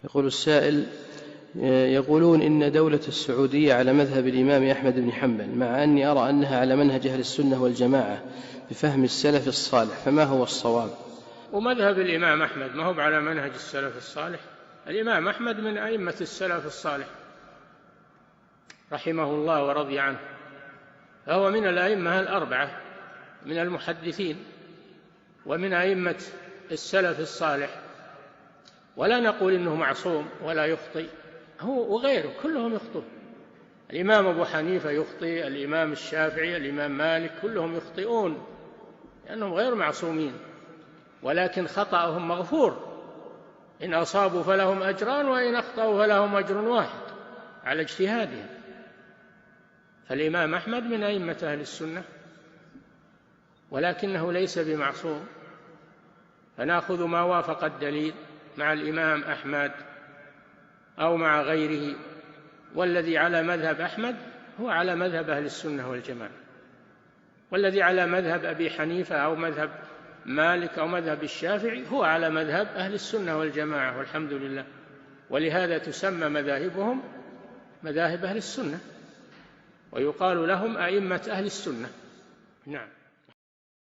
يقول السائل: يقولون إن دولة السعودية على مذهب الإمام أحمد بن حنبل، مع أني أرى أنها على منهج أهل السنة والجماعة بفهم السلف الصالح، فما هو الصواب؟ ومذهب الإمام أحمد ما هو على منهج السلف الصالح؟ الإمام أحمد من أئمة السلف الصالح رحمه الله ورضي عنه، فهو من الأئمة الأربعة من المحدثين ومن أئمة السلف الصالح، ولا نقول إنه معصوم ولا يخطئ، هو وغيره كلهم يخطئون. الإمام أبو حنيفة يخطئ، الإمام الشافعي، الإمام مالك، كلهم يخطئون لأنهم غير معصومين، ولكن خطأهم مغفور، إن أصابوا فلهم أجران وإن أخطأوا فلهم أجر واحد على اجتهادهم. فالإمام أحمد من أئمة أهل السنة، ولكنه ليس بمعصوم، فنأخذ ما وافق الدليل مع الإمام أحمد أو مع غيره، والذي على مذهب أحمد هو على مذهب أهل السنة والجماعة، والذي على مذهب أبي حنيفة أو مذهب مالك أو مذهب الشافعي هو على مذهب أهل السنة والجماعة، والحمد لله. ولهذا تسمى مذاهبهم مذاهب أهل السنة، ويقال لهم أئمة أهل السنة. نعم.